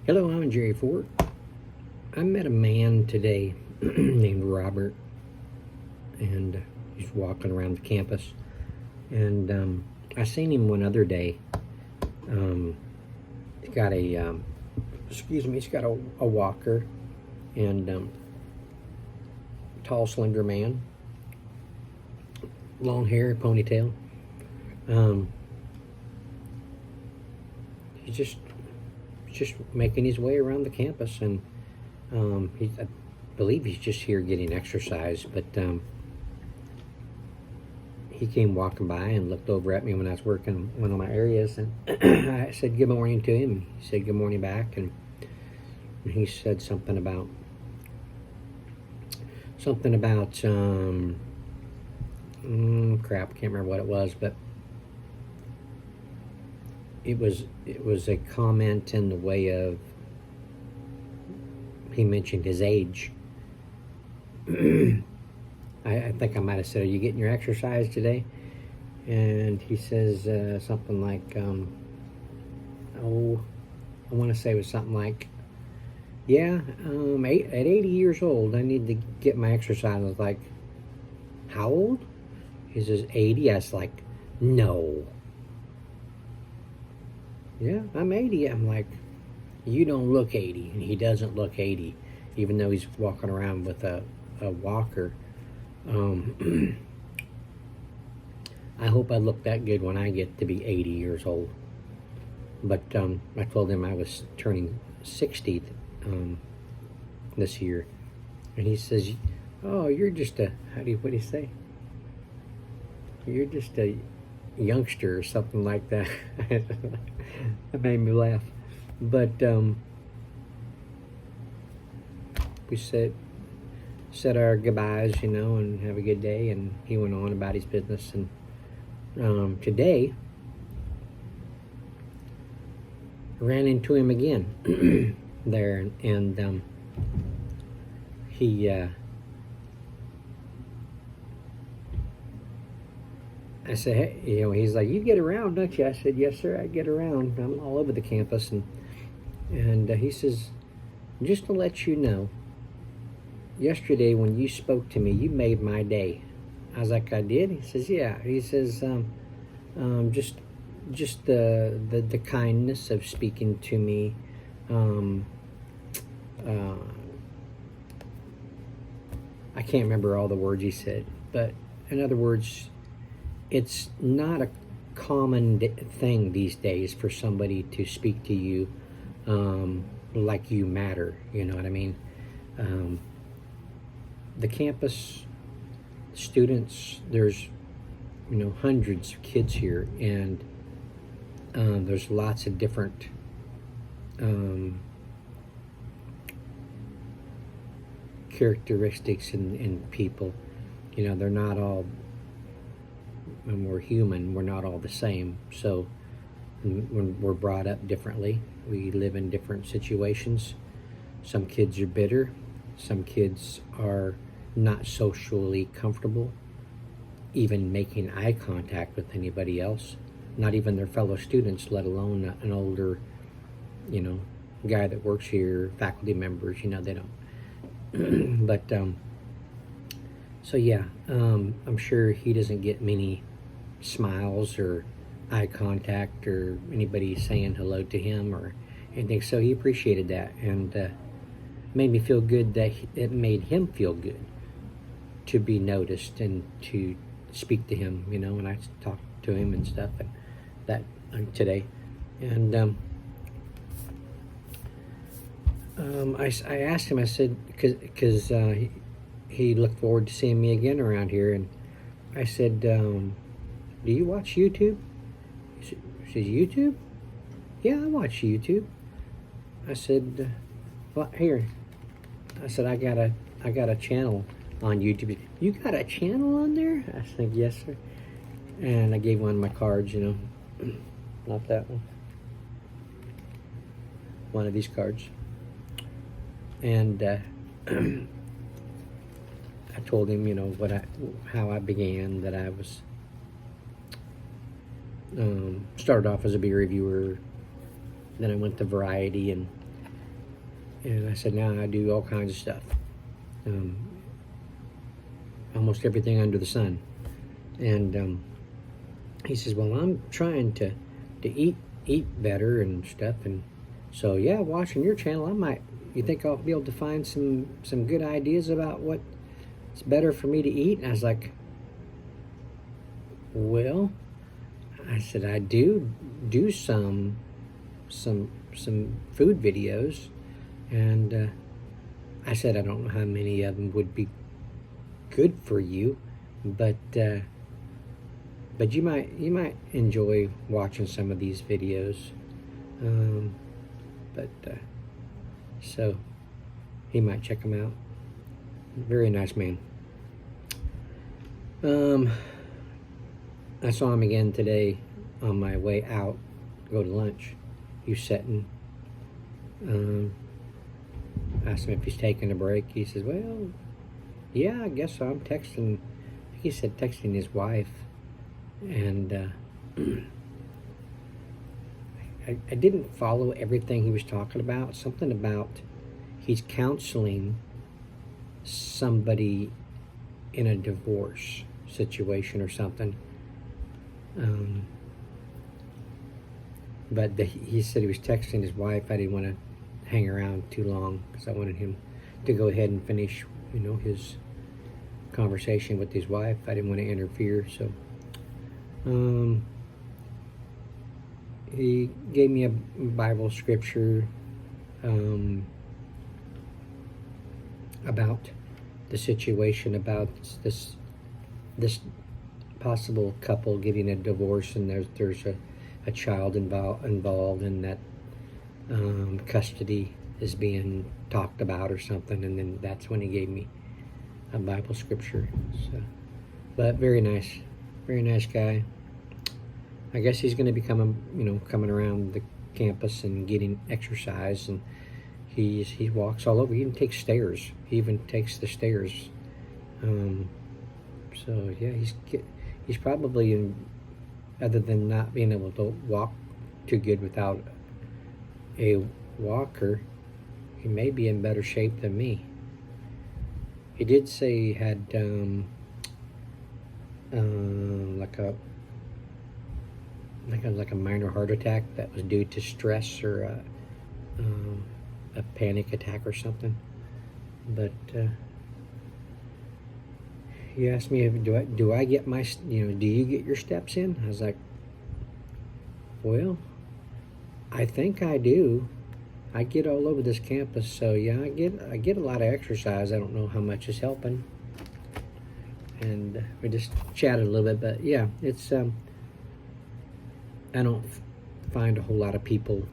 Hello, I'm Jerry Ford. I met a man today named Robert, and he's walking around the campus. And I seen him one other day. He's got he's got a walker, and tall, slender man, long hair, ponytail. Um, he's just making his way around the campus, and I believe he's just here getting exercise. But he came walking by and looked over at me when I was working one of my areas, and I said good morning to him. He said good morning back, and he said something about crap. I can't remember what it was, but it was a comment in the way of, he mentioned his age. I think I might have said, "Are you getting your exercise today?" And he says something like, I want to say it was something like, "Yeah, at 80 years old, I need to get my exercise." I was like, "How old?" He says, 80. I was like, "No." "Yeah, I'm 80. I'm like, "You don't look 80." And he doesn't look 80, even though he's walking around with a walker. I hope I look that good when I get to be 80 years old. But I told him I was turning 60 this year. And he says, "Oh, you're just what do you say? You're just a youngster," or something like that. That made me laugh. But we said our goodbyes, and have a good day, and he went on about his business. And today I ran into him again there, and he I said, "Hey," he's like, "You get around, don't you?" I said, "Yes, sir, I get around. I'm all over the campus." And he says, "Just to let you know, yesterday when you spoke to me, you made my day." I was like, "I did?" He says, "Yeah." He says, just the kindness of speaking to me. I can't remember all the words he said, but in other words, it's not a common thing these days for somebody to speak to you like you matter. You know what I mean? The campus students, there's hundreds of kids here, and there's lots of different characteristics in people. They're not all, when we're human, we're not all the same. So when we're brought up differently, we live in different situations. Some kids are bitter. Some kids are not socially comfortable even making eye contact with anybody else, not even their fellow students, let alone an older guy that works here, faculty members. They don't. But so yeah, I'm sure he doesn't get many smiles or eye contact or anybody saying hello to him or anything. So he appreciated that, and made me feel good that it made him feel good to be noticed and to speak to him, when I talked to him and stuff, and that today. And I asked him, I said, because he looked forward to seeing me again around here, and I said, "Do you watch YouTube?" He says, "YouTube? Yeah, I watch YouTube." I said, "Well, here." I said, I got a channel on YouTube." "You got a channel on there?" I said, "Yes, sir." And I gave one of my cards, not that one. One of these cards. And I told him, how I began, that I was started off as a beer reviewer, then I went to Variety, and And I said, now I do all kinds of stuff. Almost everything under the sun. And he says, well, I'm trying to eat better and stuff. And so, yeah, watching your channel, you think I'll be able to find some good ideas about what's better for me to eat? And I was like, well, I said, I do some food videos, and I said, I don't know how many of them would be good for you, but you might enjoy watching some of these videos. So he might check them out. Very nice man. I saw him again today on my way out to go to lunch. He was sitting. Asked him if he's taking a break. He says, well, yeah, I guess so. I'm texting. He said texting his wife. And I didn't follow everything he was talking about. Something about he's counseling somebody in a divorce situation or something. But he said he was texting his wife. I didn't want to hang around too long because I wanted him to go ahead and finish, his conversation with his wife. I didn't want to interfere, so he gave me a Bible scripture about the situation, about this possible couple getting a divorce, and there's a child involved, and that custody is being talked about or something. And then that's when he gave me a Bible scripture. So, but very nice guy. I guess he's going to be coming around the campus and getting exercise, and he walks all over. He even takes stairs. He even takes the stairs. So yeah, he's probably other than not being able to walk too good without a walker, he may be in better shape than me. He did say he had like a minor heart attack that was due to stress or a panic attack or something. But he asked me, do I get my, do you get your steps in? I was like, well, I think I do. I get all over this campus, so yeah, I get a lot of exercise. I don't know how much is helping. And we just chatted a little bit, but yeah, it's I don't find a whole lot of people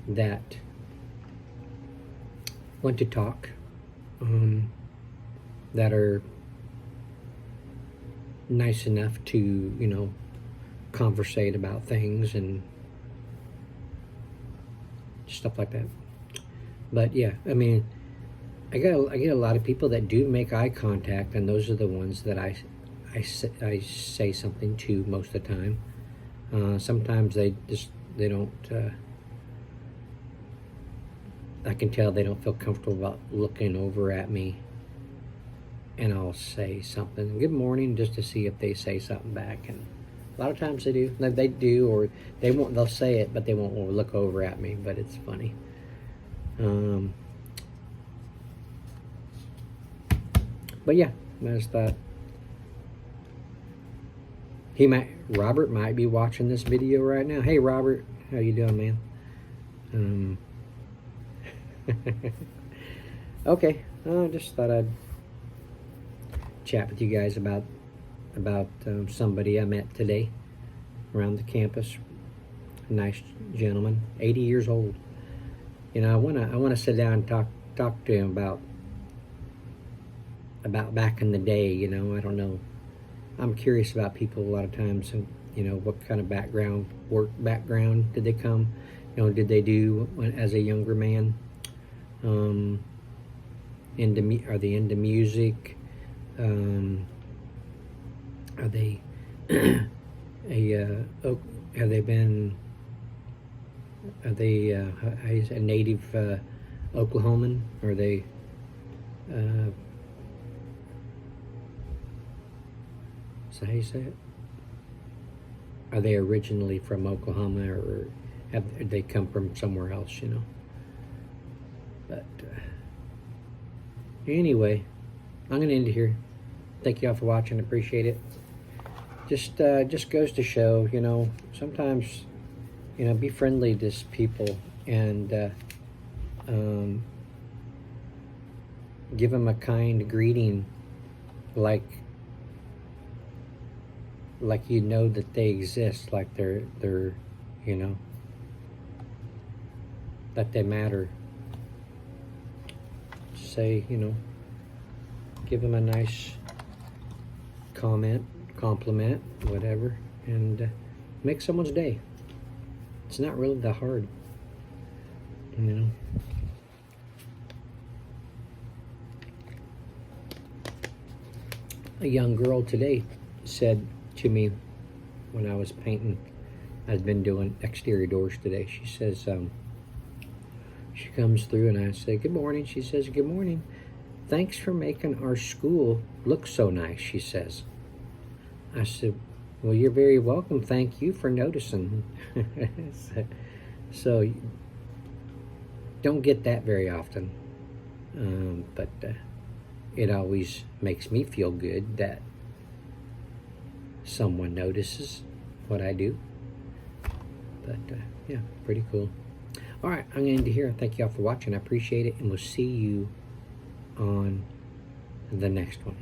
that want to talk, that are nice enough to, conversate about things and stuff like that. But yeah, I mean, I get a lot of people that do make eye contact, and those are the ones that I say something to most of the time. Sometimes they don't. I can tell they don't feel comfortable about looking over at me, and I'll say something, good morning, just to see if they say something back. And a lot of times they do. They do, or they won't. They'll say it, but they won't look over at me. But it's funny. But yeah, I just thought Robert might be watching this video right now. Hey, Robert, how you doing, man? Okay, I just thought I'd chat with you guys about somebody I met today around the campus. A nice gentleman, 80 years old. I wanna sit down and talk to him about back in the day. I don't know. I'm curious about people a lot of times, and what kind of work background did they come? Did they do as a younger man? Are they into music? Are they a native Oklahoman? Are they? Is that how you say it? Are they originally from Oklahoma, or have they come from somewhere else? You know. But anyway, I'm gonna end it here. Thank you all for watching. Appreciate it. Just goes to show, you know, sometimes, you know, be friendly to people and give them a kind greeting, like you know that they exist, like they're you know, that they matter. Say, you know, give them a nice comment, compliment, whatever, and make someone's day. It's not really that hard, you know. A young girl today said to me when I was painting, I've been doing exterior doors today. She says, she comes through and I say, good morning. She says, good morning. Thanks for making our school look so nice, she says. I said, well, you're very welcome. Thank you for noticing. So don't get that very often. But it always makes me feel good that someone notices what I do. But yeah, pretty cool. All right, I'm going to end it here. Thank you all for watching. I appreciate it, and we'll see you on the next one.